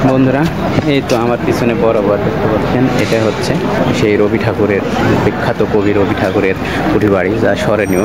বন্ধুরা, এই তো আমার পিছনে বরাবর দেখতে পাচ্ছেন, এটা হচ্ছে সেই রবি ঠাকুরের, বিখ্যাত কবি রবি ঠাকুরের কুঠি বাড়ি, যা স্মরণীয়।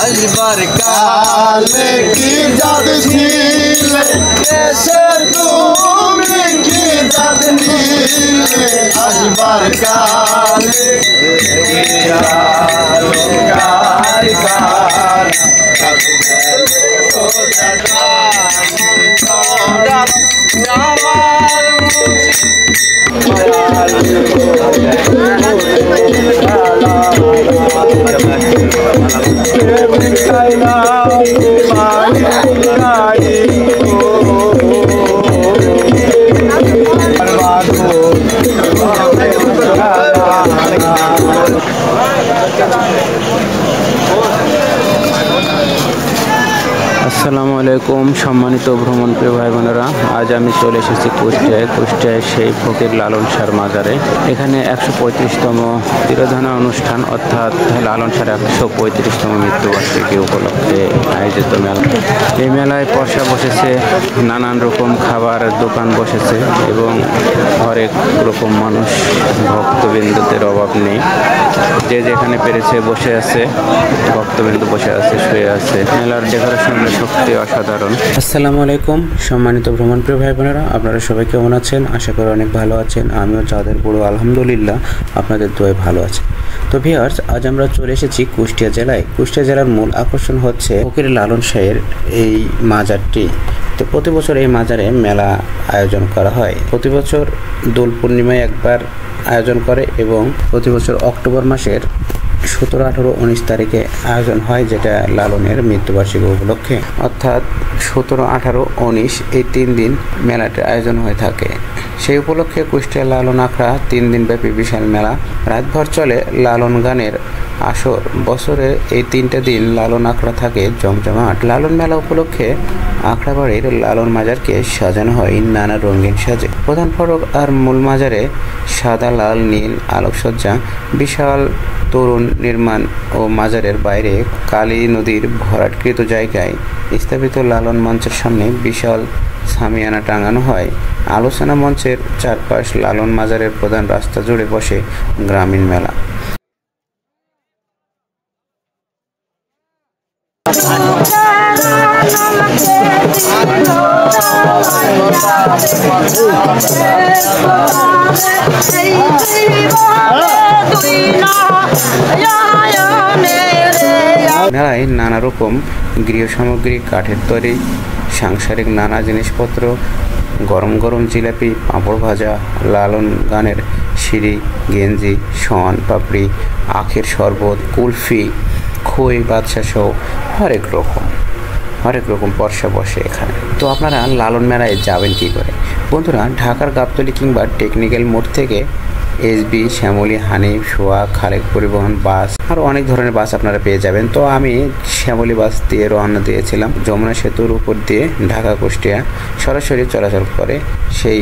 अजबर काले की जद झीले कैसे तुम की जद नीले अजबर काले আসসালামু আলাইকুম সম্মানিত ভ্রমণপ্রিয় ভাই বোনেরা, আজ আমি চলে এসেছি কুষ্টিয়ায় সেই ফকির লালন শাহর মাজারে। এখানে 135তম তিরোধান অনুষ্ঠান, অর্থাৎ লালন শাহর 135তম মৃত্যুবার্ষিকী উপলক্ষে আয়োজিত মেলা। এই মেলায় পসরা বসেছে, নানান রকম খাবারের দোকান বসেছে এবং হরেক রকম মানুষ, ভক্তবৃন্দদের অভাব নেই। যে যেখানে পেরেছে বসে আছে, ভক্তবৃন্দ বসে আছে, শুয়ে আছে। মেলার ডেকোরেশনের শক্তি অসাধারণ। আসসালামু আলাইকুম সম্মানিত ভ্রমণপ্রিয় ভাই বোনেরা, আপনারা সবাই কেমন আছেন? আশা করি অনেক ভালো আছেন। আমিও চাঁদের বড় আলহামদুলিল্লাহ আপনাদের দোয়ায় ভালো আছি। তো ভিউয়ার্স, আজ আমরা চলে এসেছি কুষ্টিয়া জেলায়। কুষ্টিয়া জেলার মূল আকর্ষণ হচ্ছে ফকির লালন শাহের এই মাজারটি। তো প্রতি বছর এই মাজারে মেলা আয়োজন করা হয়। প্রতি বছর দোল পূর্ণিমায় একবার আয়োজন করে এবং প্রতি বছর অক্টোবর মাসের 17, 18, 19 তারিখে আয়োজন হয়, যেটা লালনের মৃত্যুবার্ষিকী উপলক্ষে। অর্থাৎ 17, 18, 19 এই 3 দিন মেলাটির আয়োজন হয়ে থাকে। সেই উপলক্ষে কুষ্টিয়া লালন আখড়া 3 দিন ব্যাপী বিশাল মেলা। রাতভর চলে লালন গানের আসর। বছরে এই 3টা দিন লালন আখড়া থাকে জমজমাট। লালন মেলা উপলক্ষে আখড়া বাড়ির লালন মাজারকে সাজানো হয় নানা রঙিন সাজে। প্রধান ফটক আর মূল মাজারে সাদা, লাল, নীল আলোকসজ্জা, বিশাল তরুণ নির্মাণ ও মাজারের বাইরে কালী নদীর ভরাটকৃত জায়গায় স্থাপিত লালন মঞ্চের সামনে বিশাল সামিয়ানা টাঙানো হয়। আলোচনা মঞ্চের চারপাশ লালন মাজারের প্রধান রাস্তা জুড়ে বসে গ্রামীণ মেলা। মেলায় নানা রকম গৃহ সামগ্রী, কাঠের তৈরি সাংসারিক নানা জিনিসপত্র, গরম গরম জিলাপি, পাঁপড় ভাজা, লালন গানের সিঁড়ি, গেঞ্জি, শন পাপড়ি, আখের শরবত, কুলফি, খই, বাদশা সহ হরেক রকম পরশা বসে এখানে। তো আপনারা লালন মেলায় যাবেন কি করে? বন্ধুরা, ঢাকার গাবতলী কিংবা টেকনিক্যাল মোড় থেকে এসবি, শ্যামলী, হানিফ, সোহাগ, খালেক পরিবহন বাস, আরও অনেক ধরনের বাস আপনারা পেয়ে যাবেন। তো আমি শ্যামলী বাস দিয়ে রওনা দিয়েছিলাম। যমুনা সেতুর উপর দিয়ে ঢাকা কুষ্টিয়া সরাসরি চলাচল করে সেই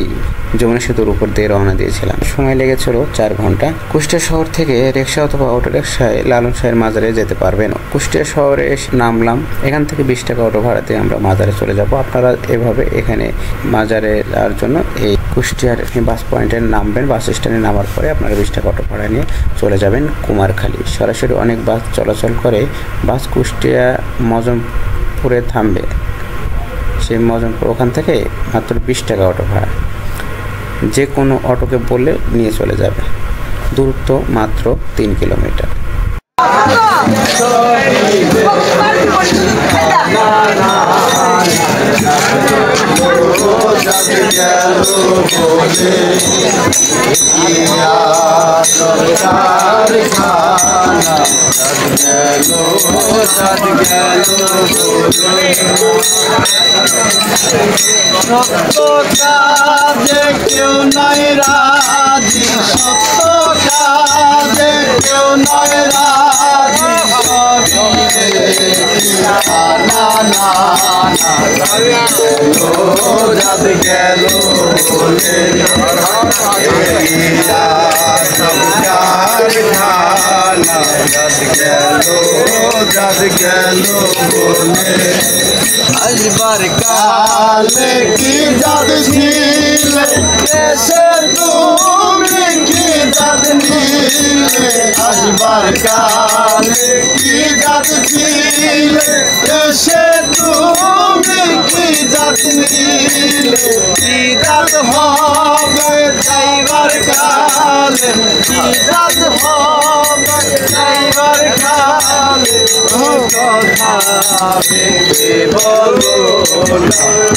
যমুনা সেতুর উপর দিয়ে রওনা দিয়েছিলাম। সময় লেগেছিল 4 ঘন্টা। কুষ্টিয়া শহর থেকে রিক্সা অথবা অটো রিক্সায় লালন শাহের মাজারে যেতে পারবেন। কুষ্টিয়া শহরে এসে নামলাম, এখান থেকে 20 টাকা অটো ভাড়াতে আমরা মাজারে চলে যাব। আপনারা এভাবে এখানে মাজারে যাওয়ার জন্য এই কুষ্টিয়ার বাস পয়েন্টে নামবেন। বাস স্ট্যান্ডে নামার পরে আপনারা 20 টাকা অটো ভাড়া নিয়ে চলে যাবেন কুমারখালী। সরাসরি অনেক বাস চলাচল করে। বাস কুষ্টিয়া মজমপুরে থামবে, সেই মজমপুর ওখান থেকে মাত্র 20 টাকা অটো ভাড়া। যে কোনো অটোকে বলে নিয়ে চলে যাবে। দূরত্ব মাত্র 3 কিলোমিটার। কেউ নাই রাজি, সত্য কাজে কেউ নাই রাজি, যাদ গেল বলে যাদ গেল বলে আসবার কালে কি যাদ ছিলে, এসে তুমি কি যাদ নিলে। আসবার কালে কি যাদ ছিলে, এসে তুমি কি যাদ নিলে। কি যাদ হবে যাইবার কালে, কি যাদ হবে যাইবার কালে। কথা ভেবে বলো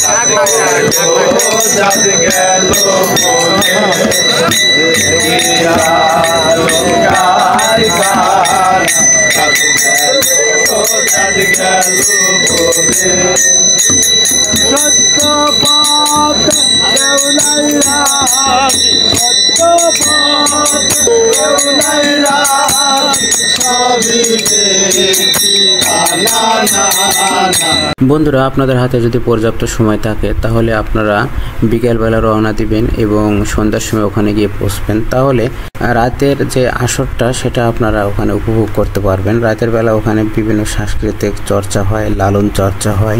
যাদ গেল বলে যাদ গেল বলে সত্য পথ কেউ নাই রাজি, সত্য পথ কেউ নাই রাজি, সবই দেখি না না। বন্ধুরা, আপনাদের হাতে যদি পর্যাপ্ত সময় থাকে তাহলে আপনারা বিকেলবেলা রওনা দিবেন এবং সন্ধ্যার সময় ওখানে গিয়ে পৌঁছবেন। তাহলে রাতের যে আসরটা সেটা আপনারা ওখানে উপভোগ করতে পারবেন। রাতের বেলা ওখানে বিভিন্ন সাংস্কৃতিক চর্চা হয়, লালন চর্চা হয়।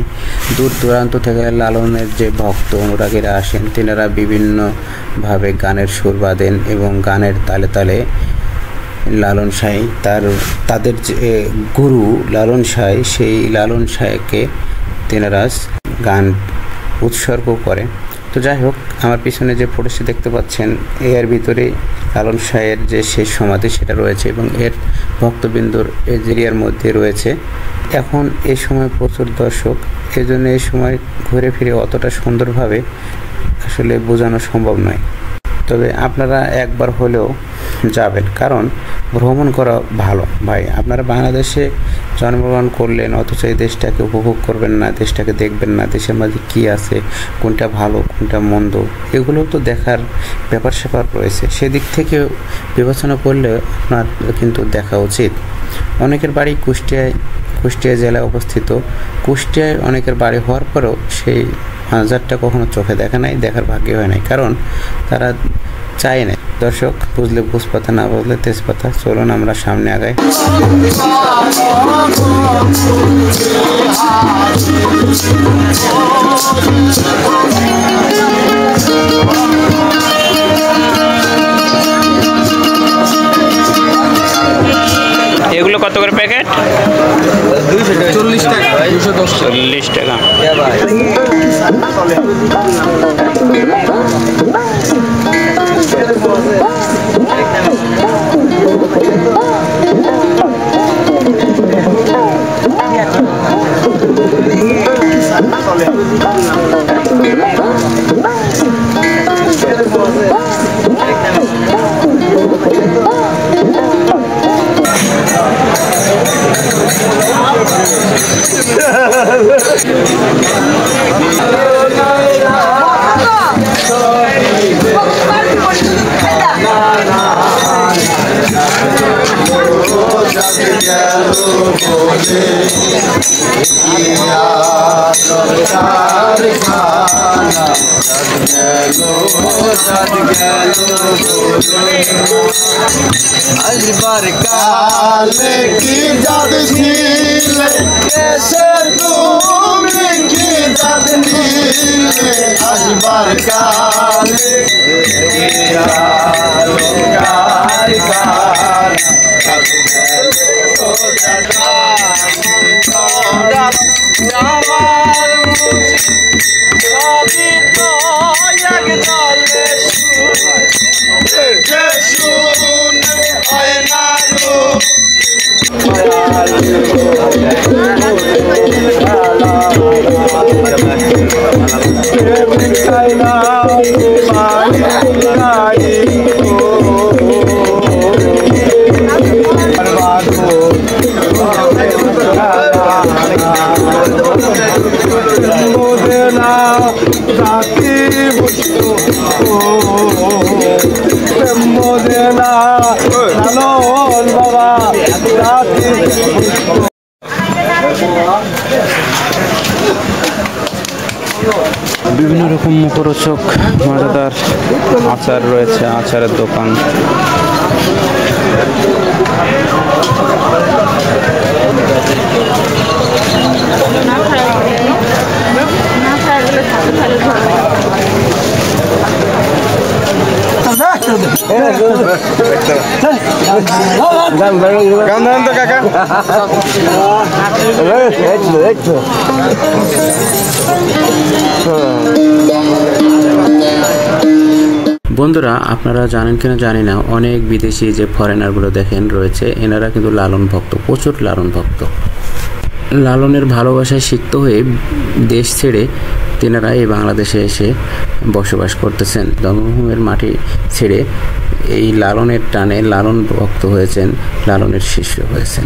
দূর দূরান্ত থেকে লালনের যে ভক্ত অনুরাগীরা আসেন, তিনারা বিভিন্নভাবে গানের সুর বাঁধেন এবং গানের তালে তালে লালন শাহী তাদের যে গুরু লালন শাহী, সেই লালন শাহীকে তেনারা গান উৎসর্গ করে। তো যাই হোক, আমার পিছনে যে ফটোটি দেখতে পাচ্ছেন এর ভিতরে লালন শাহের যে শেষ সমাধি সেটা রয়েছে এবং এর ভক্তবৃন্দর এই এরিয়ার মধ্যে রয়েছে। এখন এই সময় প্রচুর দর্শক, এই জন্য এই সময় ঘুরে ফিরে অতটা সুন্দরভাবে আসলে বোঝানো সম্ভব নয়। তবে আপনারা একবার হলেও যাবেন, কারণ ভ্রমণ করা ভালো। ভাই, আপনারা বাংলাদেশে জন্মগ্রহণ করলেন অথচ এই দেশটাকে উপভোগ করবেন না, দেশটাকে দেখবেন না, দেশের মাঝে কী আছে, কোনটা ভালো কোনটা মন্দ, এগুলোও তো দেখার ব্যাপার স্যাপার রয়েছে। সেদিক থেকে বিবেচনা করলে আপনার কিন্তু দেখা উচিত। অনেকের বাড়ি কুষ্টিয়া জেলায় অবস্থিত। কুষ্টিয়ায় অনেকের বাড়ি হওয়ার পরেও সেই মাজারটা কখনো চোখে দেখা নাই, দেখার ভাগ্য হয় নাই, কারণ তারা চায় না। দর্শক, বুঝলে বুঝপাতা, না বুঝলে তেজপাতা। চলুন আমরা সামনে আগাই। এগুলো কত করে প্যাকেট? 40 টাকা, 40 টাকা। বলে আসবার কালে কি জাদ ছিলে এসে তুমি কি জাদ নিলে আসবার কালে বিভিন্ন রকম মুখরোচক মজাদার আচার রয়েছে, আচারের দোকান। বন্ধুরা, আপনারা জানেন কিনা জানি না, অনেক বিদেশি যে ফরেনারগুলো দেখেন রয়েছে, এনারা কিন্তু লালন ভক্ত, প্রচুর লালন ভক্ত। লালনের ভালোবাসায় সিক্ত হয়ে দেশ ছেড়ে তেনারা এই বাংলাদেশে এসে বসবাস করতেছেন। জন্মভূমির মাটি ছেড়ে এই লালনের টানে লালন ভক্ত হয়েছেন, লালনের শিষ্য হয়েছেন।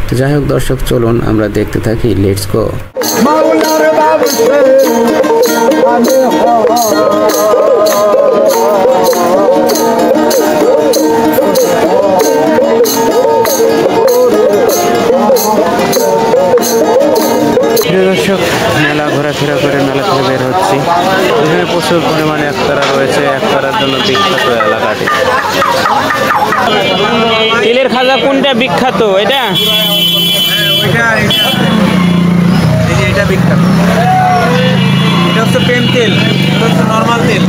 তো যাই হোক দর্শক, চলুন আমরা দেখতে থাকি। Let's go. দর্শক, মেলা ঘোরাফেরা করে মেলা থেকে বের হচ্ছি। এখানে প্রচুর পরিমাণে একতারা রয়েছে, একতারার জন্য বিখ্যাত এলাকাটি। তিলের খাজা কোনটা বিখ্যাত? এটা এটা বিখ্যাত। এটা হচ্ছে পেন তেল, এটা হচ্ছে নর্মাল তেল,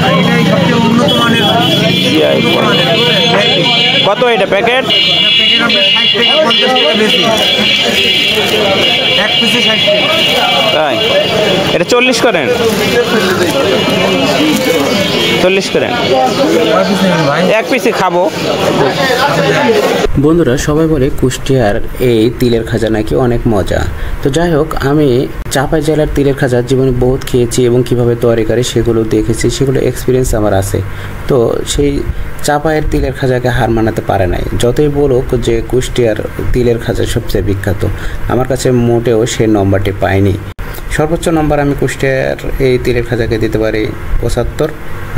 আর এটাই সবচেয়ে উন্নত মানের। কত এটা প্যাকেট? প্যাকেট আমরা 60 থেকে 50 টাকা বেশি, এক পিসে 60 টাকা। তাই? এটা 40 করেন, 40 করেন, এক পিসে খাবো। বন্ধুরা, সবাই বলে কুষ্টিয়ার এই তিলের খাজা নাকি অনেক মজা। তো যাই হোক, আমি চাঁপাই জেলার তিলের খাজা জীবনে বহুত খেয়েছি এবং কিভাবে তৈরি করে সেগুলো দেখেছি, সেগুলো এক্সপিরিয়েন্স আমার আছে। তো সেই চাঁপাইয়ের তিলের খাজাকে হার মানাতে পারে নাই। যতই বলুক যে কুষ্টিয়ার তিলের খাজা সবচেয়ে বিখ্যাত, আমার কাছে মোটেও সে নম্বরটি পাইনি। সর্বোচ্চ নম্বর আমি কুষ্টিয়ার এই তিলের খাজাকে দিতে পারি 75,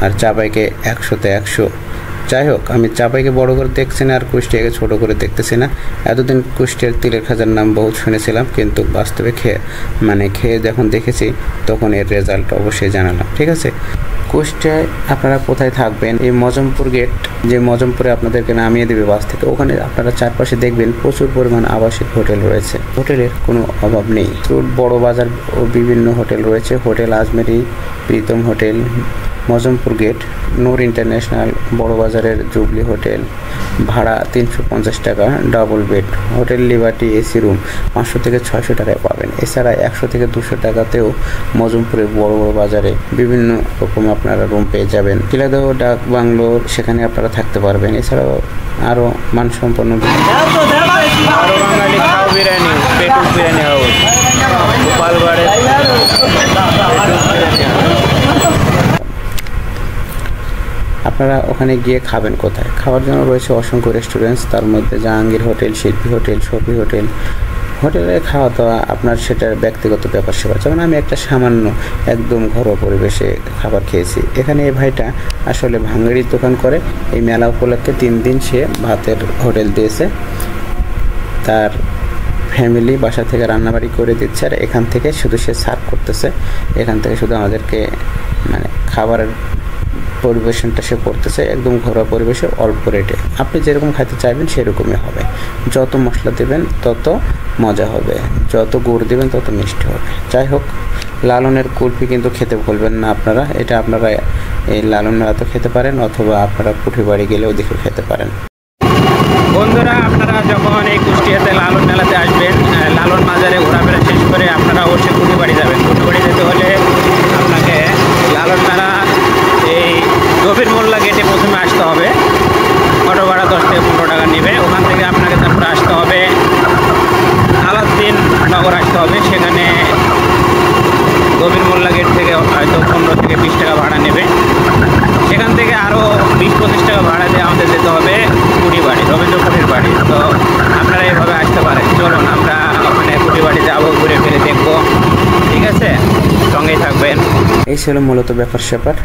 আর চাঁপাইকে 100-তে 100। যাই হোক, আমি চাঁপাইকে বড় করে দেখছি না, আর কুষ্টিয়াকে ছোট করে দেখতেছি না। এতদিন কুষ্টিয়ার তিলের খাজার নাম বহুত শুনেছিলাম, কিন্তু বাস্তবে খেয়ে যখন দেখেছি তখন এর রেজাল্ট অবশ্যই জানালাম। ঠিক আছে, কুষ্টিয়ায় আপনারা কোথায় থাকবেন, এই মজমপুর গেট, যে মজমপুরে আপনাদেরকে নামিয়ে দেবে বাস থেকে, ওখানে আপনারা চারপাশে দেখবেন প্রচুর পরিমাণ আবাসিক হোটেল রয়েছে। হোটেলের কোনো অভাব নেই। বড় বাজার ও বিভিন্ন হোটেল রয়েছে। Hotel Ajmeri, Pritam hotel, Mojompur gate, Noor international, বড় বাজারের জুবলি হোটেল, ভাড়া 350 টাকা, double bed. Hotel Liberty AC room 500 থেকে 600 টাকায় পাবেন। এছাড়া 100 থেকে 200 টাকাতেও মজমপুরের বড় বড় বাজারে বিভিন্ন রকম আপনারা রুম পেয়ে যাবেন। খিলাদহ ডাক বাংলো, সেখানে আপনারা থাকতে পারবেন। এছাড়াও আরও মানসম্পন্ন বাঙালি খাও বিরিয়ানি, পেটুক বিরিয়ানি হাউস, গোপালগড়ের আপনারা ওখানে গিয়ে খাবেন কোথায়? খাওয়ার জন্য রয়েছে অসংখ্য রেস্টুরেন্টস, তার মধ্যে জাহাঙ্গীর হোটেল, শিল্পী হোটেল, শফি হোটেল, হোটেলে খাওয়া দাওয়া আপনার সেটার ব্যক্তিগত ব্যাপার সেবা। যেমন আমি একটা সামান্য একদম ঘরোয়া পরিবেশে খাবার খেয়েছি। এখানে এই ভাইটা আসলে ভাঙ্গাড়ির দোকান করে, এই মেলা উপলক্ষে 3 দিন সে ভাতের হোটেল দিয়েছে। তার ফ্যামিলি বাসা থেকে রান্নাবাড়ি করে দিচ্ছে, আর এখান থেকে শুধু সে সার্ভ করতেছে। এখান থেকে শুধু আমাদেরকে মানে খাবারের পরিবেশনটা সে করতেছে একদম ঘরোয়া পরিবেশে, অল্প রেটে। আপনি যেরকম খাইতে চাইবেন সেরকমই হবে। যত মশলা দেবেন তত মজা হবে, যত গুড় দেবেন তত মিষ্টি হবে। যাই হোক, লালনের কুলফি কিন্তু খেতে ভুলবেন না আপনারা। এটা আপনারা এই লালন মেলাতে খেতে পারেন, অথবা আপনারা পুঠিবাড়ি গেলেও দেখে খেতে পারেন। বন্ধুরা, আপনারা যখন এই কুষ্টিয়াতে লালন মেলাতে আসবেন, লালন বাজারে ঘোরাফেরা শেষ করে আপনারা অবশ্যই পুঠিবাড়ি যাবেন। পুঠিবাড়ি যেতে হলে আপনাকে লালন মেলা এই গভীর মোল্লা গেটে প্রথমে আসতে হবে। অটো ভাড়া 10 থেকে 15 টাকা নেবে। ওখান থেকে আপনাকে তারপরে আসতে হবে আলাউদ্দিন নগর আসতে হবে। সেখানে গভীর মোল্লা গেট থেকে হয়তো 15 থেকে 20 টাকা ভাড়া নেবে। সেখান থেকে আরও 20-25 টাকা ভাড়া দিয়ে আমাদের যেতে হবে পুঠিবাড়ি, রবীন্দ্রপুরের বাড়ি। তো আপনারা এভাবে আসতে পারেন। চলুন আমরা ওখানে পুঠিবাড়ি যাবো, ঘুরে ফিরে দেখবো। ঠিক আছে, সঙ্গেই থাকবেন। এই ছিল মূলত ব্যাপার স্যাপার।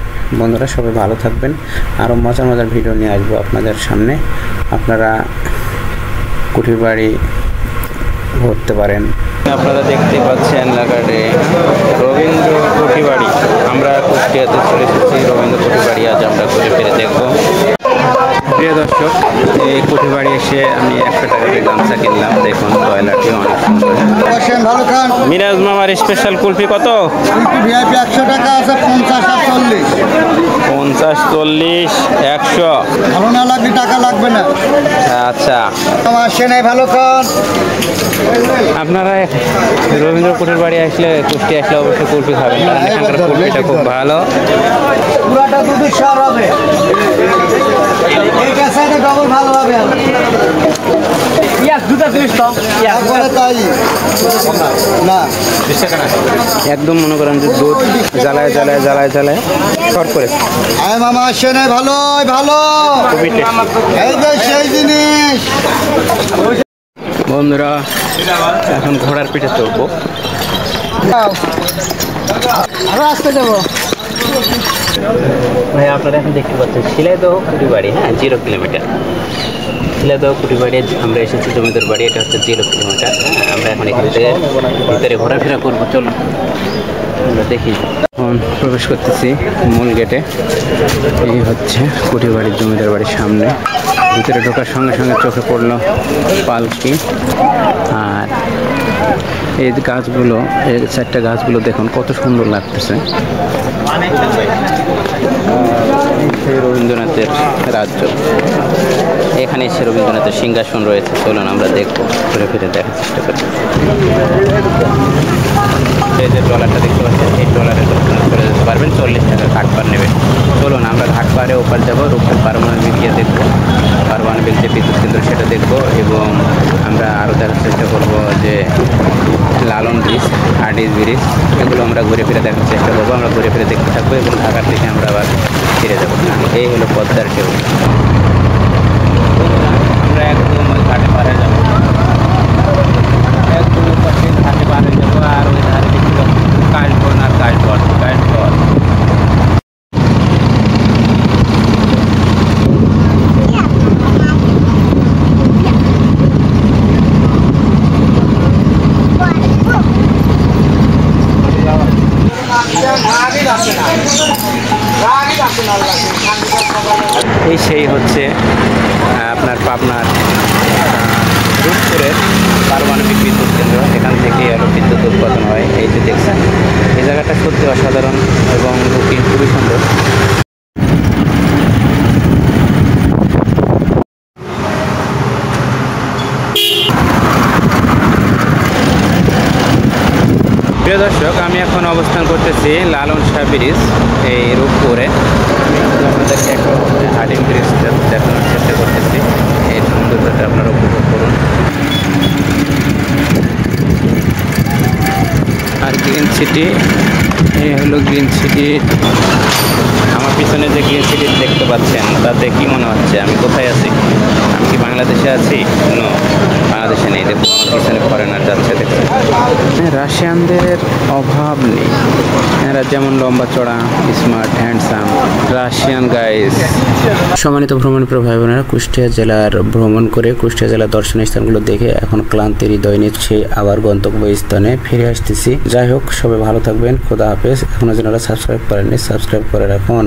বন্ধুরা সবাই ভালো থাকবেন। আরও মজার মজার ভিডিও নিয়ে আসবো আপনাদের সামনে। আপনারা কুঠিবাড়ি ঘুরতে পারেন। আপনারা দেখতে পাচ্ছেন লাগাডে রবীন্দ্র কুঠিবাড়ি। আমরা কুষ্টিয়াতে চলে এসেছি রবীন্দ্র কুঠিবাড়ি। আজ আমরা ঘুরে ফিরে দেখবো। প্রিয় দর্শক, এই কুঠিবাড়ি এসে আমি 100 টাকা দিয়ে গামছা কিনলাম। দেখুন টয়লেটটি অনেক সুন্দর। মিরাজ মামার স্পেশাল কুলফি কত? ভিআইপি 100 টাকা আছে, 50 আর 40। 50, 40, 100। ভালো না লাগলে টাকা লাগবে না। আচ্ছা, আমার আসে নাই ভালো খান। আপনারা রবীন্দ্র কুঠিবাড়ি আসলে, কুষ্টি আসলে অবশ্যই কুলফি খাবেন, কারণ এখানকার কুলফিটা খুব ভালো। পুরাটা দুধের স্বাদ হবে, এই কাছাটা ডবল ভালো হবে। একদম মনে করেন যে দুধ জ্বালায় জ্বালায় জ্বালায় জ্বালায় শর্ট করে। আয় মামা আসে নাই ভালো ভালো, এই যে সেই জিনিস। বন্ধুরা, এখন ঘোড়ার পিঠে চড়বো। আরো আসতে যাবো ভাই, আপনারা এখন দেখতে পাচ্ছেন শিলাইদহ কুঠিবাড়ি। হ্যাঁ, 0 কিলোমিটার। শিলাইদহ কুঠিবাড়ি আমরা এসেছি জমিদার বাড়ি। এটা হচ্ছে 0 কিলোমিটার। আমরা এখন এখান থেকে ভিতরে ঘোরাফেরা করবো। চলুন আমরা দেখি। এখন প্রবেশ করতেছি মূল গেটে। এই হচ্ছে কুঠিবাড়ির জমিদার বাড়ির সামনে। ভিতরে ঢোকার সঙ্গে সঙ্গে চোখে পড়লো পালকি। আর এই গাছগুলো, এই 4টা গাছগুলো দেখুন কত সুন্দর লাগতেছে। সেই রবীন্দ্রনাথের রাজ্য। এখানে এসে রবীন্দ্রনাথের সিংহাসন রয়েছে। চলুন আমরা দেখবো, ঘুরে ফিরে দেখার চেষ্টা করি। এই যে ট্রলারটা দেখতে পাচ্ছেন, এই ট্রলারে চলে যেতে পারবেন। 40 টাকা ঘাট পার নেবে। চলুন আমরা ঘাট পারে ওপার যাবো। রূপপুর পারমাণবিক গিয়ে দেখবো, পারমাণবিক যে বিদ্যুৎ কেন্দ্র সেটা দেখবো। এবং আমরা আরও দেখার চেষ্টা করবো যে লালন ব্রিজ, হার্ডিস ব্রিজ, এগুলো আমরা ঘুরে ফিরে দেখার চেষ্টা করবো। আমরা ঘুরে ফিরে দেখতে থাকবো এবং ঢাকার দিকে আমরা আবার ফিরে যাবো। এই হলো পদ্মার ঢেউ। আমরা একদম ওই ঘাটে পারে যাবো, একদম পাশে ঘাটে পারে যাবো। আর ওই ধারে দেখতে পাচ্ছি কাশবন আর কাশবন। এই সেই হচ্ছে আপনার পাবনার রূপপুরের পারমাণবিক বিদ্যুৎ কেন্দ্র। এখান থেকে আরও বিদ্যুৎ উৎপাদন হয়। এই যে দেখছেন, এই জায়গাটা সত্যি অসাধারণ এবং লুকিং খুবই সুন্দর। প্রিয় দর্শক, আমি এখন অবস্থান করতেছি লালন শাহ ব্রিজ, এই রূপপুরে। আপনাদেরকে একটা হার্ডিং ব্রিজ দেখানোর চেষ্টা করতেছি। এই সৌন্দর্যটা আপনারা উপভোগ করুন। আর গ্রিন সিটি, এই হলো গ্রিন সিটি। আমার পিছনে যে গ্রিন সিটি দেখতে পাচ্ছেন তাতে কি মনে হচ্ছে আমি কোথায় আছি? আমি কি বাংলাদেশে আছি? নো, বাংলাদেশে নেই। দেখুন আমার পিছনে ফরেনার যাচ্ছে দেখুন। রাশিয়ানদের অভাব নেই, এরা যেমন লম্বা চড়া, স্মার্ট, হ্যান্ডসাম রাশিয়ান গাইস। সম্মানিত ভ্রমণপ্রিয় ভাই বোনেরা, কুষ্টিয়া জেলার ভ্রমণ করে কুষ্টিয়া জেলার দর্শনীয় স্থানগুলো দেখে এখন ক্লান্তির হৃদয় নিচ্ছে, আবার গন্তব্যস্থানে ফিরে আসতেছি। যাই হোক, সবাই ভালো থাকবেন, খোদা হাফেজ। এখনো যারা সাবস্ক্রাইব করেননি সাবস্ক্রাইব করে রাখুন।